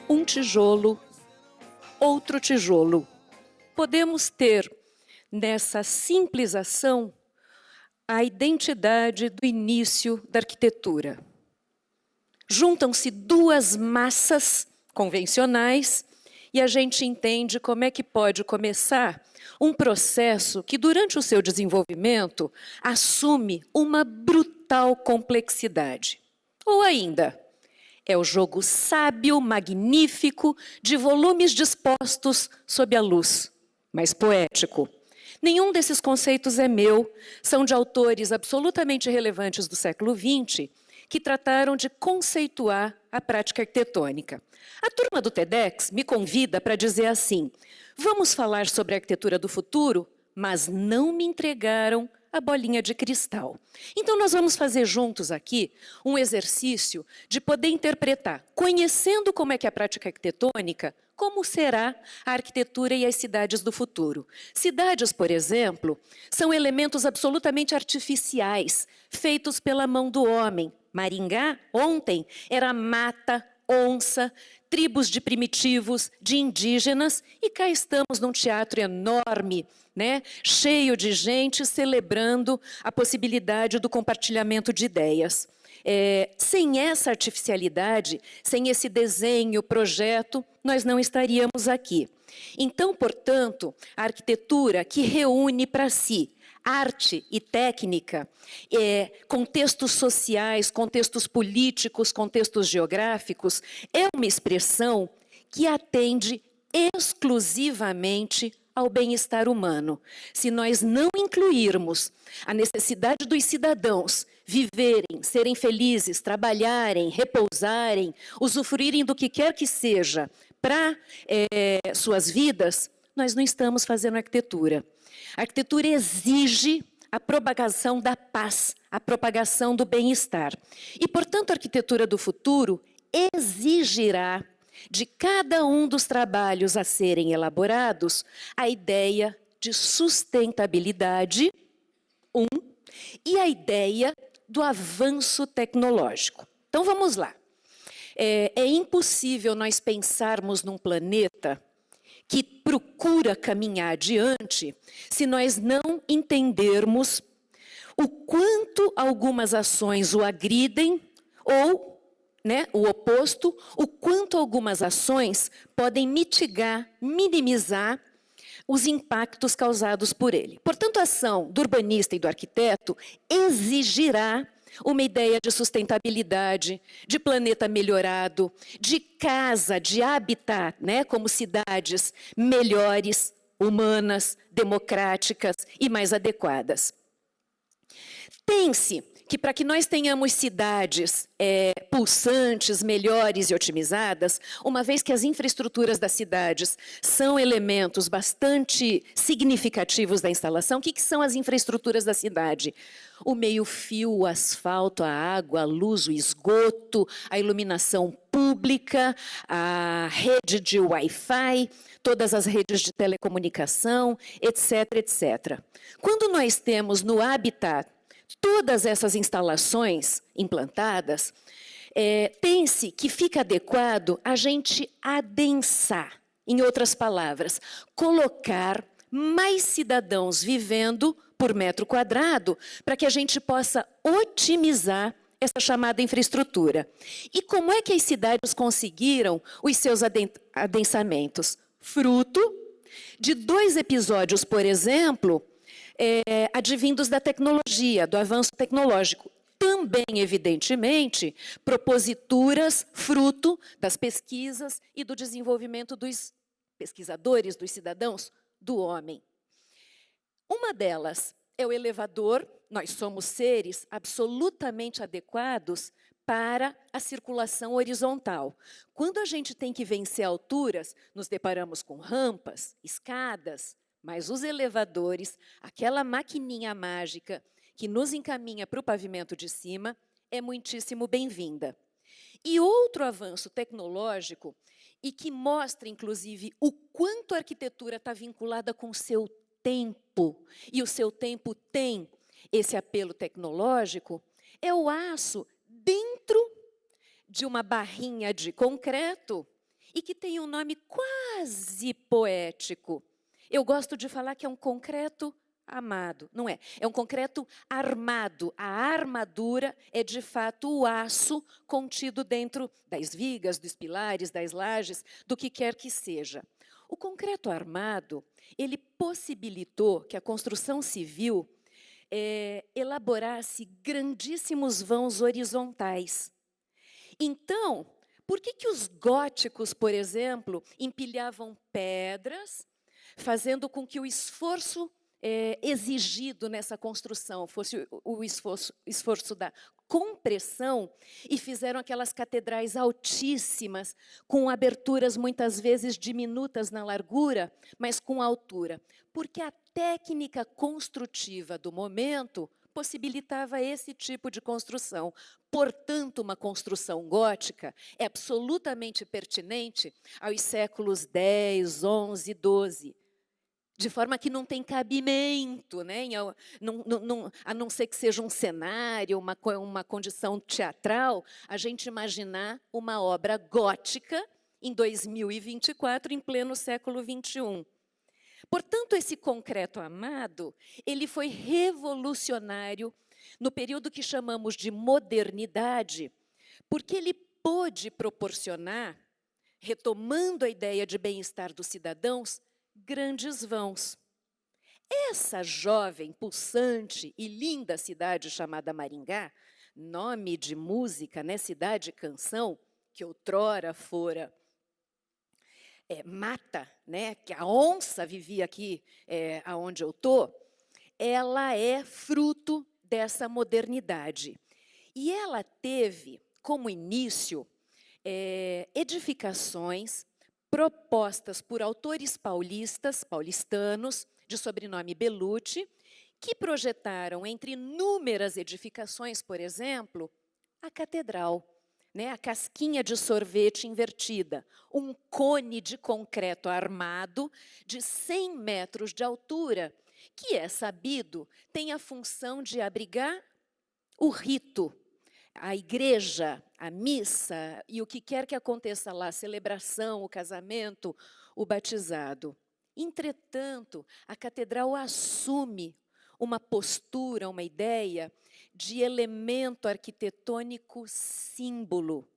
Um tijolo, outro tijolo. Podemos ter, nessa simples ação, a identidade do início da arquitetura. Juntam-se duas massas convencionais e a gente entende como é que pode começar um processo que, durante o seu desenvolvimento, assume uma brutal complexidade. Ou ainda, é o jogo sábio, magnífico, de volumes dispostos sob a luz, mas poético. Nenhum desses conceitos é meu, são de autores absolutamente relevantes do século XX, que trataram de conceituar a prática arquitetônica. A turma do TEDx me convida para dizer assim: vamos falar sobre a arquitetura do futuro, mas não me entregaram a bolinha de cristal. Então nós vamos fazer juntos aqui um exercício de poder interpretar, conhecendo como é que é a prática arquitetônica, como será a arquitetura e as cidades do futuro. Cidades, por exemplo, são elementos absolutamente artificiais, feitos pela mão do homem. Maringá, ontem, era mata, onça, tribos de primitivos, de indígenas, e cá estamos num teatro enorme, né, cheio de gente celebrando a possibilidade do compartilhamento de ideias. Sem essa artificialidade, sem esse desenho, projeto, nós não estaríamos aqui. Então, portanto, a arquitetura que reúne para si arte e técnica, contextos sociais, contextos políticos, contextos geográficos, é uma expressão que atende exclusivamente ao bem-estar humano. Se nós não incluirmos a necessidade dos cidadãos viverem, serem felizes, trabalharem, repousarem, usufruírem do que quer que seja para suas vidas, nós não estamos fazendo arquitetura. A arquitetura exige a propagação da paz, a propagação do bem-estar. E, portanto, a arquitetura do futuro exigirá de cada um dos trabalhos a serem elaborados a ideia de sustentabilidade, e a ideia do avanço tecnológico. Então, vamos lá. É impossível nós pensarmos num planeta que procura caminhar adiante se nós não entendermos o quanto algumas ações o agridem ou, o oposto, o quanto algumas ações podem mitigar, minimizar os impactos causados por ele. Portanto, a ação do urbanista e do arquiteto exigirá uma ideia de sustentabilidade, de planeta melhorado, de casa, de habitat, como cidades melhores, humanas, democráticas e mais adequadas. Pense que para que nós tenhamos cidades pulsantes, melhores e otimizadas, uma vez que as infraestruturas das cidades são elementos bastante significativos da instalação, o que são as infraestruturas da cidade? O meio-fio, o asfalto, a água, a luz, o esgoto, a iluminação pública, a rede de Wi-Fi, todas as redes de telecomunicação, etc, etc. Quando nós temos no habitat todas essas instalações implantadas, pense que fica adequado a gente adensar, em outras palavras, colocar mais cidadãos vivendo por metro quadrado, para que a gente possa otimizar essa chamada infraestrutura. E como é que as cidades conseguiram os seus adensamentos? Fruto de 2 episódios, por exemplo, advindos da tecnologia, do avanço tecnológico. Também, evidentemente, proposituras fruto das pesquisas e do desenvolvimento dos pesquisadores, dos cidadãos, do homem. Uma delas é o elevador. Nós somos seres absolutamente adequados para a circulação horizontal. Quando a gente tem que vencer alturas, nos deparamos com rampas, escadas, mas os elevadores, aquela maquininha mágica que nos encaminha para o pavimento de cima, é muitíssimo bem-vinda. E outro avanço tecnológico e que mostra, inclusive, o quanto a arquitetura está vinculada com o seu tempo, e o seu tempo tem esse apelo tecnológico, é o aço dentro de uma barrinha de concreto e que tem um nome quase poético. Eu gosto de falar que é um concreto amado, não é? É um concreto armado. A armadura é, de fato, o aço contido dentro das vigas, dos pilares, das lajes, do que quer que seja. O concreto armado, ele possibilitou que a construção civil elaborasse grandíssimos vãos horizontais. Então, por que os góticos, por exemplo, empilhavam pedras, fazendo com que o esforço exigido nessa construção fosse o esforço da compressão, e fizeram aquelas catedrais altíssimas, com aberturas muitas vezes diminutas na largura, mas com altura? Porque a técnica construtiva do momento possibilitava esse tipo de construção. Portanto, uma construção gótica é absolutamente pertinente aos séculos 10, 11, 12, de forma que não tem cabimento, né, a não ser que seja um cenário, uma condição teatral, a gente imaginar uma obra gótica em 2024, em pleno século XXI. Portanto, esse concreto amado, ele foi revolucionário no período que chamamos de modernidade, porque ele pôde proporcionar, retomando a ideia de bem-estar dos cidadãos, grandes vãos. Essa jovem, pulsante e linda cidade chamada Maringá, nome de música, né, cidade-canção, que outrora fora mata, né, que a onça vivia aqui aonde eu estou, ela é fruto dessa modernidade. E ela teve como início edificações propostas por autores paulistanos, de sobrenome Bellucci, que projetaram, entre inúmeras edificações, por exemplo, a catedral, né, a casquinha de sorvete invertida, um cone de concreto armado de 100 metros de altura, que é sabido tem a função de abrigar o rito, a igreja, a missa e o que quer que aconteça lá, a celebração, o casamento, o batizado. Entretanto, a catedral assume uma postura, uma ideia de elemento arquitetônico símbolo.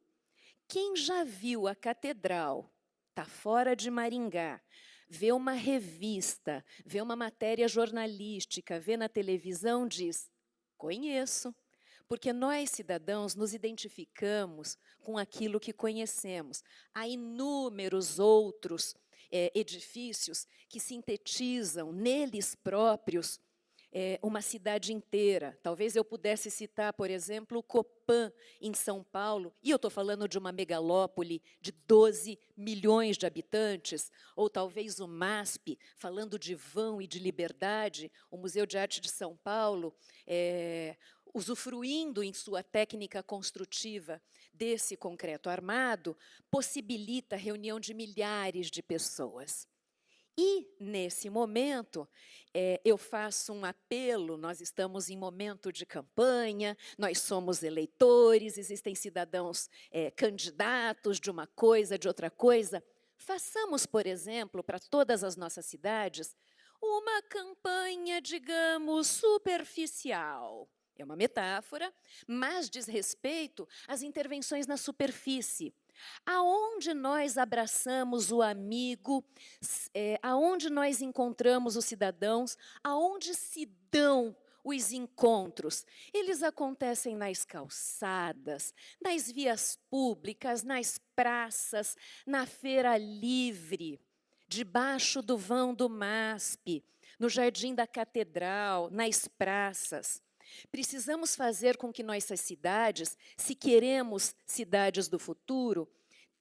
Quem já viu a catedral, está fora de Maringá, vê uma revista, vê uma matéria jornalística, vê na televisão, diz: conheço. Porque nós, cidadãos, nos identificamos com aquilo que conhecemos. Há inúmeros outros edifícios que sintetizam neles próprios uma cidade inteira. Talvez eu pudesse citar, por exemplo, o Copan, em São Paulo, e eu estou falando de uma megalópole de 12 milhões de habitantes, ou talvez o MASP, falando de vão e de liberdade, o Museu de Arte de São Paulo, usufruindo em sua técnica construtiva desse concreto armado, possibilita a reunião de milhares de pessoas. E, nesse momento, eu faço um apelo, nós estamos em momento de campanha, nós somos eleitores, existem cidadãos candidatos de uma coisa, de outra coisa. Façamos, por exemplo, para todas as nossas cidades, uma campanha, digamos, superficial. É uma metáfora, mas diz respeito às intervenções na superfície. Aonde nós abraçamos o amigo, aonde nós encontramos os cidadãos, aonde se dão os encontros. Eles acontecem nas calçadas, nas vias públicas, nas praças, na feira livre, debaixo do vão do MASP, no jardim da catedral, nas praças. Precisamos fazer com que nossas cidades, se queremos cidades do futuro,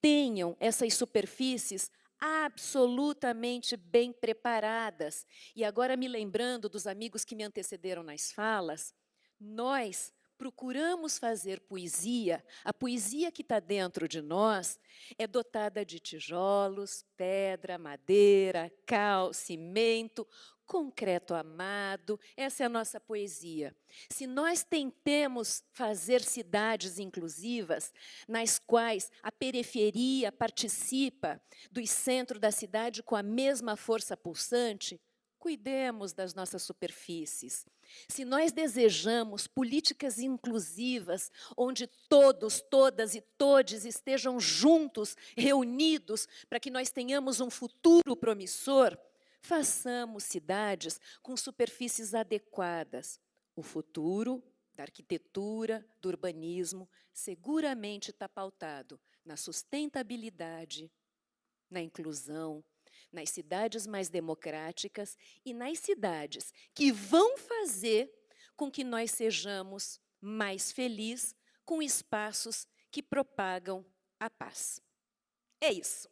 tenham essas superfícies absolutamente bem preparadas. E agora, me lembrando dos amigos que me antecederam nas falas, nós procuramos fazer poesia, a poesia que está dentro de nós é dotada de tijolos, pedra, madeira, cal, cimento, concreto amado, essa é a nossa poesia. Se nós tentemos fazer cidades inclusivas, nas quais a periferia participa do centro da cidade com a mesma força pulsante, cuidemos das nossas superfícies. Se nós desejamos políticas inclusivas, onde todos, todas e todes estejam juntos, reunidos, para que nós tenhamos um futuro promissor, façamos cidades com superfícies adequadas. O futuro da arquitetura, do urbanismo, seguramente está pautado na sustentabilidade, na inclusão, nas cidades mais democráticas e nas cidades que vão fazer com que nós sejamos mais felizes com espaços que propagam a paz. É isso.